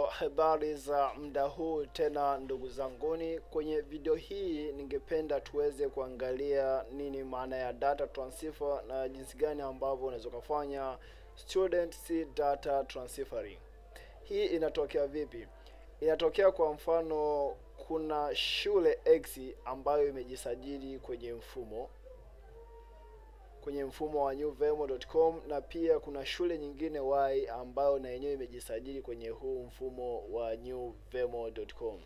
Habari za muda huu tena ndugu zanguni. Kwenye video hii ningependa tuweze kuangalia nini maana ya data transfer na jinsi gani ambavyo unaweza kufanya student si data transferring. Hii inatokea vipi? Inatokea kwa mfano kuna shule X ambayo imejisajili kwenye mfumo wa newvemo.com, na pia kuna shule nyingine Y ambayo na yenyewe imejisajili kwenye huu mfumo wa newvemo.com.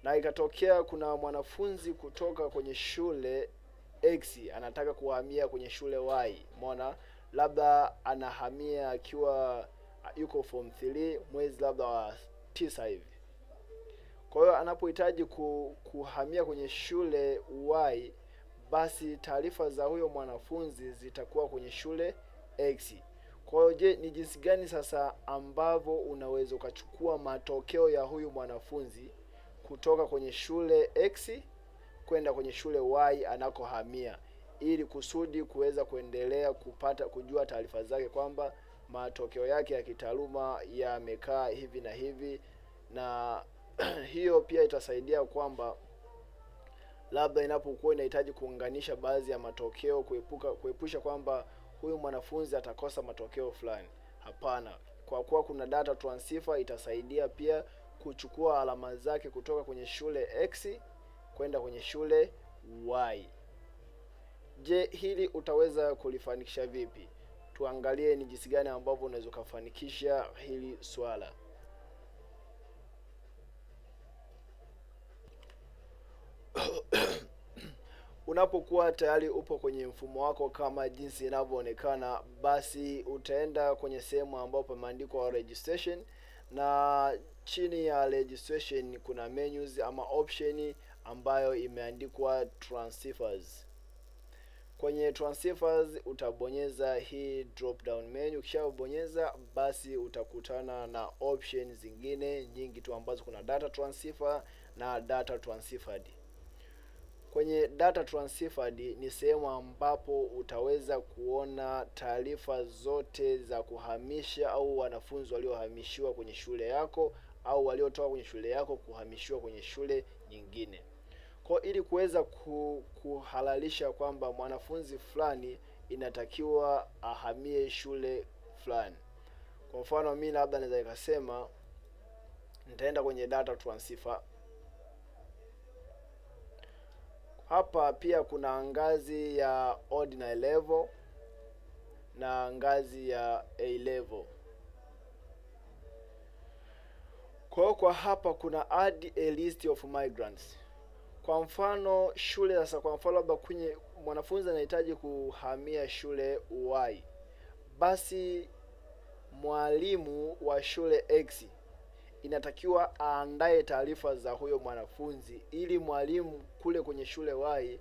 Na ikatokea kuna mwanafunzi kutoka kwenye shule X anataka kuhamia kwenye shule Y. Umeona, labda anahamia akiwa yuko form 3 mwezi labda wa 9 hivi. Kwa hiyo anapohitaji kuhamia kwenye shule Y, basi taarifa za huyo mwanafunzi zitakuwa kwenye shule X. Kwa hiyo je, ni jinsi gani sasa ambavyo unaweza ukachukua matokeo ya huyu mwanafunzi kutoka kwenye shule X kwenda kwenye shule Y anakohamia, ili kusudi kuweza kuendelea kujua taarifa zake kwamba matokeo yake ya kitaaluma yamekaa hivi na hivi. Na hiyo pia itasaidia kwamba labda inapokuwa inahitaji kuunganisha baadhi ya matokeo, kuepusha kwamba huyu mwanafunzi atakosa matokeo fulani. Hapana, kwa kuwa kuna data transfer, itasaidia pia kuchukua alama zake kutoka kwenye shule X kwenda kwenye shule Y. Je, hili utaweza kulifanikisha vipi? Tuangalie ni jinsi gani ambavyo unaweza kufanikisha hili swala. Unapokuwa tayari upo kwenye mfumo wako kama jinsi inavyoonekana, basi utaenda kwenye sehemu ambapo pameandikwa registration, na chini ya registration kuna menus ama option ambayo imeandikwa transfers. Kwenye transfers utabonyeza hii drop down menu. Ukishabonyeza, basi utakutana na options zingine nyingi tu ambazo kuna data transfer na data transferred. Kwenye data transferred ni sehemu ambapo utaweza kuona taarifa zote za kuhamisha au wanafunzi waliohamishiwa kwenye shule yako au waliotoka kwenye shule yako kuhamishiwa kwenye shule nyingine. Kwa ili kuweza kuhalalisha kwamba mwanafunzi fulani inatakiwa ahamie shule fulani. Kwa mfano mimi labda naweza nikasema nitaenda kwenye data transfer. Hapa pia kuna ngazi ya ordinary level na ngazi ya A level. Kwa hapa kuna add a list of migrants. Kwa mfano shule sasa, kwa mfano labda kwenye mwanafunzi anahitaji kuhamia shule Y, basi mwalimu wa shule X inatakiwa aandae taarifa za huyo mwanafunzi, ili mwalimu kule kwenye shule Y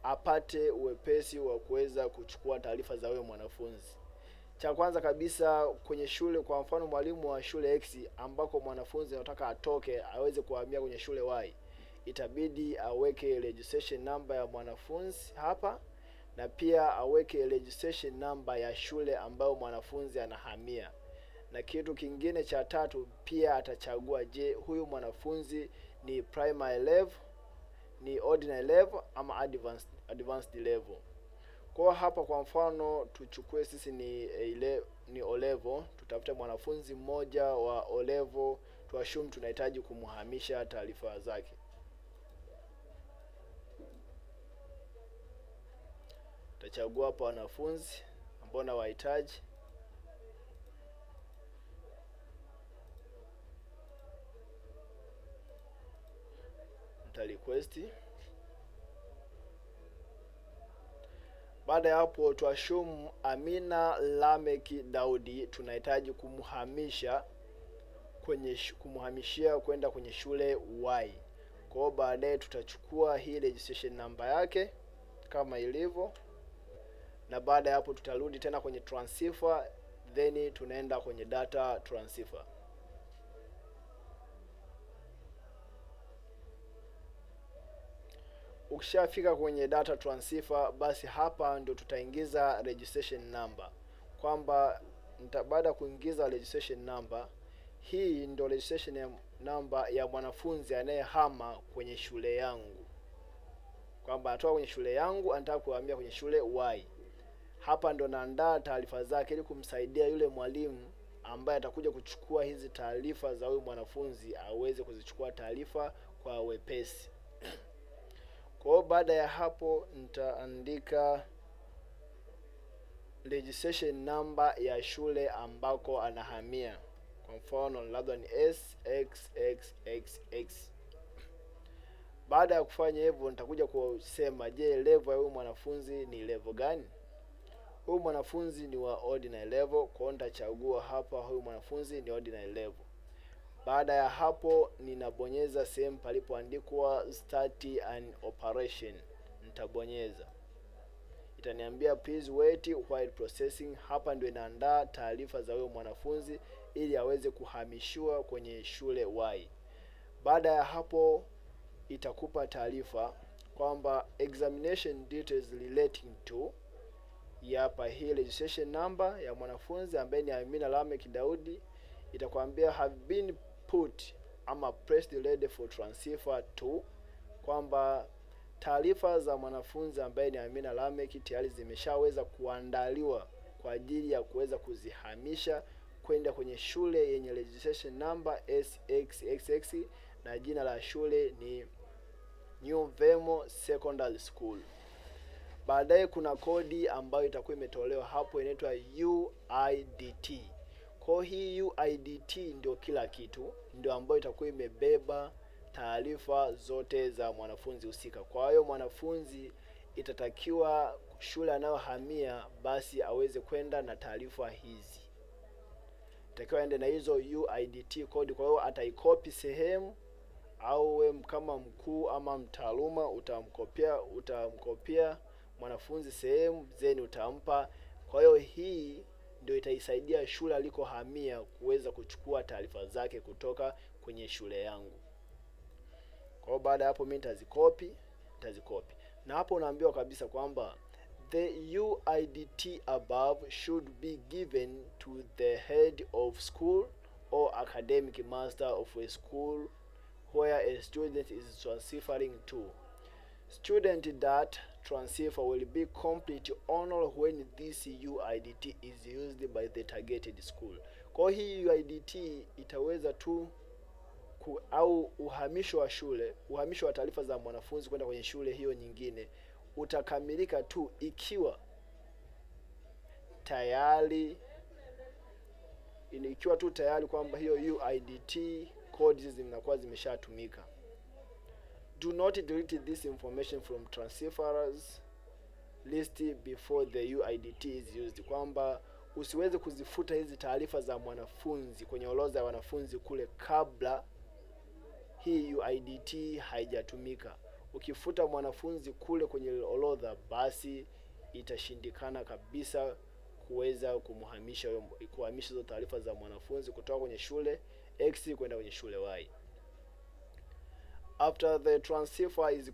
apate uwepesi wa kuweza kuchukua taarifa za huyo mwanafunzi. Cha kwanza kabisa kwenye shule, kwa mfano mwalimu wa shule X ambako mwanafunzi anataka atoke aweze kuhamia kwenye shule Y, itabidi aweke registration number ya mwanafunzi hapa, na pia aweke registration number ya shule ambayo mwanafunzi anahamia. Na kitu kingine cha tatu, pia atachagua, je, huyu mwanafunzi ni primary level, ni ordinary level ama advanced level. Kwa hapa kwa mfano tuchukue sisi ni O level, tutafute mwanafunzi mmoja wa O level, tuassume tunahitaji kumhamisha taarifa zake. Tutachagua hapa wanafunzi ambao na wahitaji. Request. Baada ya hapo tuashumu Amina Lameki Daudi tunahitaji kumhamishia kwenda kwenye shule Y. Kwa hiyo baadaye tutachukua hii registration number yake kama ilivyo, na baada ya hapo tutarudi tena kwenye transfer, then tunaenda kwenye data transfer. Ukishafika kwenye data transfer, basi hapa ndio tutaingiza registration number, kwamba baada ya kuingiza registration number hii ndio registration number ya mwanafunzi anayehama kwenye shule yangu, kwamba anatoka kwenye shule yangu anataka kuhamia kwenye shule Y. Hapa ndo naandaa taarifa zake ili kumsaidia yule mwalimu ambaye atakuja kuchukua hizi taarifa za huyu mwanafunzi aweze kuzichukua taarifa kwa wepesi. Kwa hiyo baada ya hapo nitaandika registration number ya shule ambako anahamia. Kwa mfano labda ni SXXXX. Baada ya kufanya hivyo nitakuja kusema, je, level ya huyu mwanafunzi ni level gani? Huyu mwanafunzi ni wa ordinary level, kwa hiyo nitachagua hapa huyu mwanafunzi ni ordinary level. Baada ya hapo ninabonyeza sehemu palipoandikwa start an operation. Nitabonyeza. Itaniambia please wait while processing. Hapa ndio inaandaa taarifa za huyo mwanafunzi ili aweze kuhamishiwa kwenye shule Y. Baada ya hapo itakupa taarifa kwamba examination details relating to, hapa hii registration number ya mwanafunzi ambaye ni Amina Lamek Daudi. Itakwambia have been put ama pressed ready for transfer to, kwamba taarifa za mwanafunzi ambaye ni Amina Lamek tayari zimeshaweza kuandaliwa kwa ajili ya kuweza kuzihamisha kwenda kwenye shule yenye registration number SXXX na jina la shule ni New Vemo Secondary School. Baadaye kuna kodi ambayo itakuwa imetolewa hapo, inaitwa UIDT. Kwa hii UIDT ndio kila kitu, ndio ambayo itakuwa imebeba taarifa zote za mwanafunzi husika. Kwa hiyo mwanafunzi itatakiwa shule anayohamia basi aweze kwenda na taarifa hizi. Itakiwa aende na hizo UIDT code. Kwa hiyo ataikopi sehemu, au we kama mkuu ama mtaaluma utamkopia mwanafunzi sehemu zeni utampa. Kwa hiyo hii ndio itaisaidia shule alikohamia kuweza kuchukua taarifa zake kutoka kwenye shule yangu. Kwa hiyo baada ya hapo mimi nitazikopi. Na hapo unaambiwa kabisa kwamba the UIDT above should be given to the head of school or academic master of a school where a student is transferring to. Student that transfer will be complete only when this UIDT is used by the targeted school. Kwa hii UIDT itaweza tu au uhamisho wa shule, uhamisho wa taarifa za mwanafunzi kwenda kwenye shule hiyo nyingine utakamilika tu ikiwa tayari kwamba hiyo UIDT codes zinakuwa zimeshatumika. Do not delete this information from transferers list before the UIDT is used, kwamba usiweze kuzifuta hizi taarifa za mwanafunzi kwenye orodha ya wanafunzi kule kabla hii UIDT haijatumika. Ukifuta mwanafunzi kule kwenye orodha, basi itashindikana kabisa kuweza kuhamisha hizo taarifa za mwanafunzi kutoka kwenye shule X kwenda kwenye shule Y. After the transfer is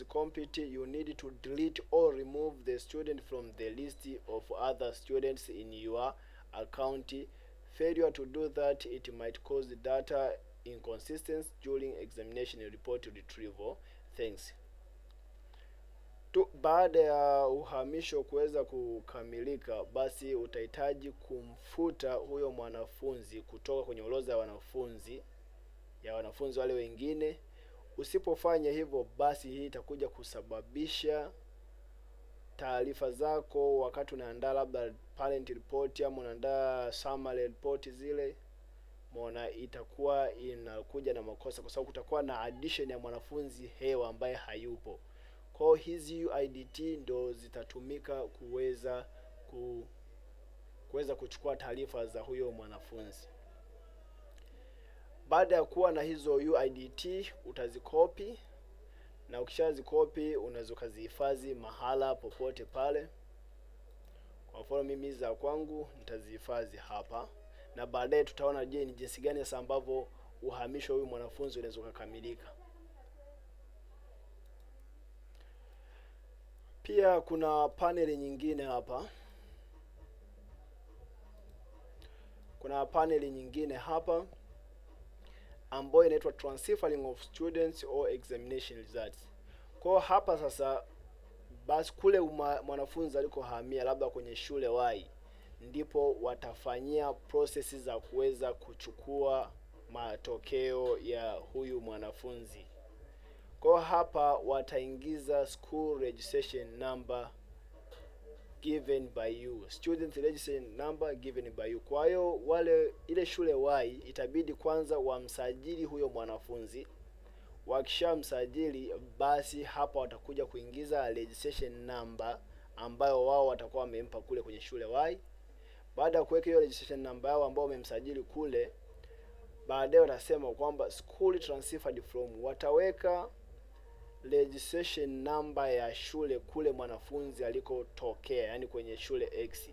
complete, you need to delete or remove the student from the list of other students in your account. Failure to do that, it might cause data inconsistency during examination report retrieval. Thanks. Baada ya uhamisho kuweza kukamilika, basi utahitaji kumfuta huyo mwanafunzi kutoka kwenye orodha ya wanafunzi wale wengine. Usipofanya hivyo, basi hii itakuja kusababisha taarifa zako wakati unaandaa labda parent report ama unaandaa summary report zile, itakuwa inakuja na makosa kwa sababu kutakuwa na addition ya mwanafunzi hewa ambaye hayupo. Kwa hizi UIDT ndo zitatumika kuweza kuchukua taarifa za huyo mwanafunzi. Baada ya kuwa na hizo UIDT utazikopi, na ukishazikopi unaweza kuzihifadhi mahala popote pale. Kwa mfano mimi za kwangu nitazihifadhi hapa, na baadaye tutaona je ni jinsi gani sasa ambavyo uhamisho huyu mwanafunzi unaweza kukamilika. Pia kuna paneli nyingine hapa kuna paneli nyingine hapa ambayo inaitwa transferring of students or examination results. Kwa hapa sasa basi kule mwanafunzi alikohamia labda kwenye shule Y, ndipo watafanyia process za kuweza kuchukua matokeo ya huyu mwanafunzi. Kwa hapa wataingiza school registration number given by you, student registration number given by you. Kwa hiyo ile shule Y itabidi kwanza wamsajili huyo mwanafunzi. Wakishamsajili, basi hapa watakuja kuingiza registration number ambayo wao watakuwa wamempa kule kwenye shule Y. Baada ya kuweka hiyo registration number yao ambao wamemsajili kule, baadaye watasema kwamba school transferred from, wataweka registration number ya shule kule mwanafunzi alikotokea, yani kwenye shule X,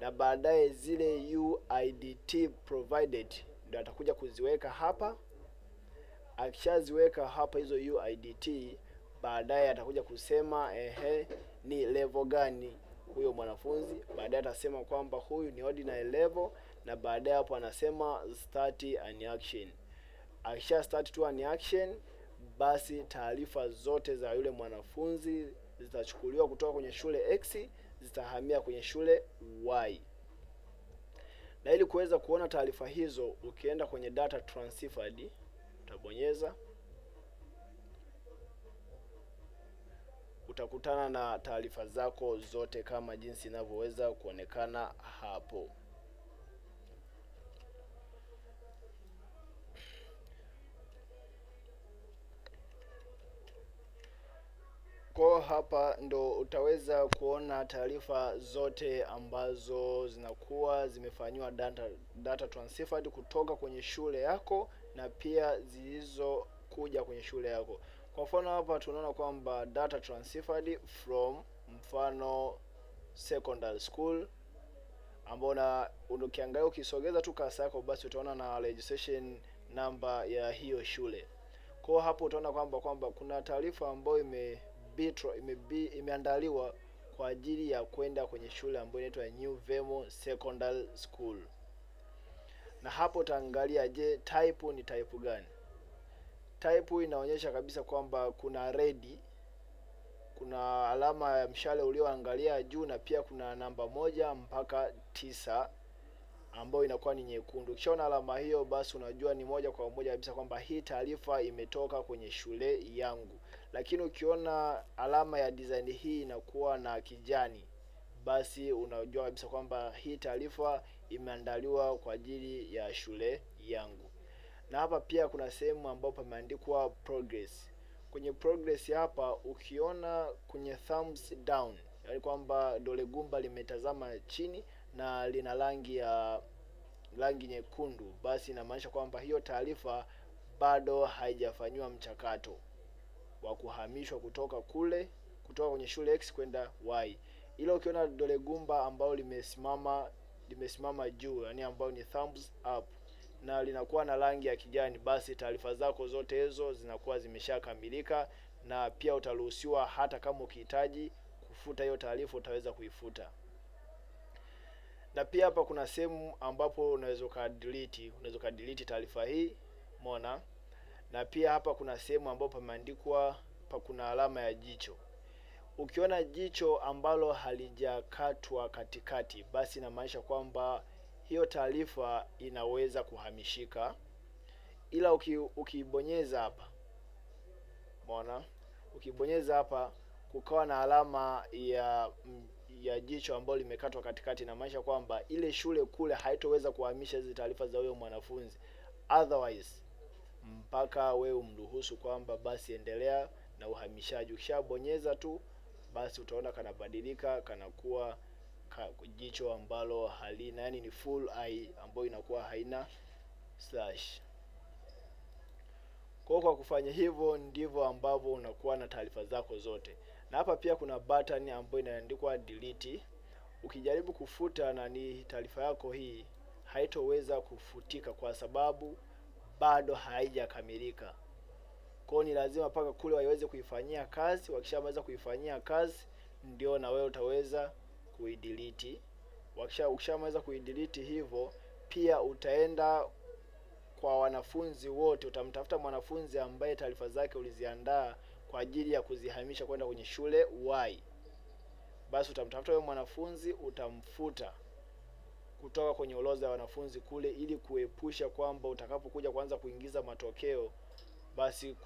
na baadaye zile UIDT provided ndio atakuja kuziweka hapa. Akishaziweka hapa hizo UIDT, baadaye atakuja kusema ni level gani huyo mwanafunzi. Baadaye atasema kwamba huyu ni ordinary level, na baadaye hapo anasema start an action. Akisha start to an action, basi taarifa zote za yule mwanafunzi zitachukuliwa kutoka kwenye shule X zitahamia kwenye shule Y. Na ili kuweza kuona taarifa hizo, ukienda kwenye data transferred utabonyeza, utakutana na taarifa zako zote kama jinsi inavyoweza kuonekana hapo. Kwa hapa ndo utaweza kuona taarifa zote ambazo zinakuwa zimefanywa data transferred kutoka kwenye shule yako na pia zilizokuja kwenye shule yako. Kwa mfano hapa tunaona kwamba data transferred from mfano secondary school, ambao na ukiangalia ukisogeza tu kasa yako, basi utaona na registration number ya hiyo shule. Kwa hapo utaona kwamba kuna taarifa ambayo imeandaliwa kwa ajili ya kwenda kwenye shule ambayo inaitwa New Vemo Secondary School. Na hapo utaangalia, je, type ni type gani? Type inaonyesha kabisa kwamba kuna red, kuna alama ya mshale ulioangalia juu, na pia kuna namba 1 mpaka 9 ambayo inakuwa ni nyekundu. Ukishaona alama hiyo, basi unajua ni moja kwa moja kabisa kwamba hii taarifa imetoka kwenye shule yangu. Lakini ukiona alama ya design hii inakuwa na kijani, basi unajua kabisa kwamba hii taarifa imeandaliwa kwa ajili ya shule yangu. Na hapa pia kuna sehemu ambapo pameandikwa progress. Kwenye progress hapa ukiona kwenye thumbs down, yani kwamba dole gumba limetazama chini na lina rangi nyekundu, basi inamaanisha kwamba hiyo taarifa bado haijafanywa mchakato wa kuhamishwa kutoka kwenye shule X kwenda Y. Ila ukiona dole gumba ambalo limesimama juu, yani ambao ni thumbs up, na linakuwa na rangi ya kijani, basi taarifa zako zote hizo zinakuwa zimeshakamilika, na pia utaruhusiwa hata kama ukihitaji kufuta hiyo taarifa utaweza kuifuta. Na pia hapa kuna sehemu ambapo unaweza delete taarifa hii, umeona? Na pia hapa kuna sehemu ambapo pameandikwa kuna alama ya jicho. Ukiona jicho ambalo halijakatwa katikati, basi inamaanisha kwamba hiyo taarifa inaweza kuhamishika. Ila ukibonyeza hapa, umeona? Ukibonyeza hapa kukawa na alama ya jicho ambalo limekatwa katikati, inamaanisha kwamba ile shule kule haitoweza kuhamisha hizo taarifa za huyo mwanafunzi, otherwise mpaka wewe umruhusu kwamba basi endelea na uhamishaji. Ukishabonyeza tu, basi utaona kanabadilika, kanakuwa jicho ambalo halina, yani ni full eye ambayo inakuwa haina slash. Kwa kufanya hivyo ndivyo ambavyo unakuwa na taarifa zako zote. Na hapa pia kuna button ambayo inaandikwa delete. Ukijaribu kufuta na ni taarifa yako hii, haitoweza kufutika kwa sababu bado haijakamilika. Kwa ni lazima paka kule waweze kuifanyia kazi. Wakishamaliza kuifanyia kazi, ndio na wewe utaweza kuidelete. Ukishamaliza kuidelete hivyo, pia utaenda kwa wanafunzi wote, utamtafuta mwanafunzi ambaye taarifa zake uliziandaa kwa ajili ya kuzihamisha kwenda kwenye shule Y. Basi utamtafuta huyo mwanafunzi, utamfuta kutoka kwenye orodha ya wanafunzi kule, ili kuepusha kwamba utakapokuja kuanza kuingiza matokeo basi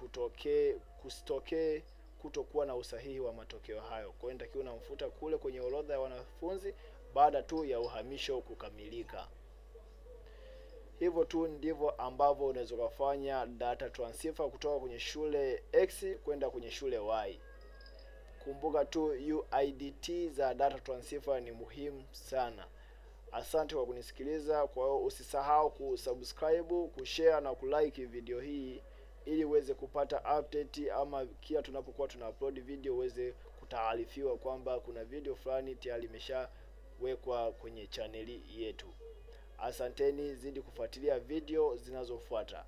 kusitokee kutokuwa na usahihi wa matokeo hayo. Kwa hiyo inatakiwa unamfuta kule kwenye orodha ya wanafunzi baada tu ya uhamisho kukamilika. Hivyo tu ndivyo ambavyo unaweza kufanya data transfer kutoka kwenye shule X kwenda kwenye shule Y. Kumbuka tu UIDT za data transfer ni muhimu sana. Asante kwa kunisikiliza. Kwa hiyo usisahau kusubscribe, kushare na kulike video hii ili uweze kupata update, ama kila tunapokuwa tuna-upload video uweze kutaarifiwa kwamba kuna video fulani tayari imeshawekwa kwenye chaneli yetu. Asanteni, zidi kufuatilia video zinazofuata.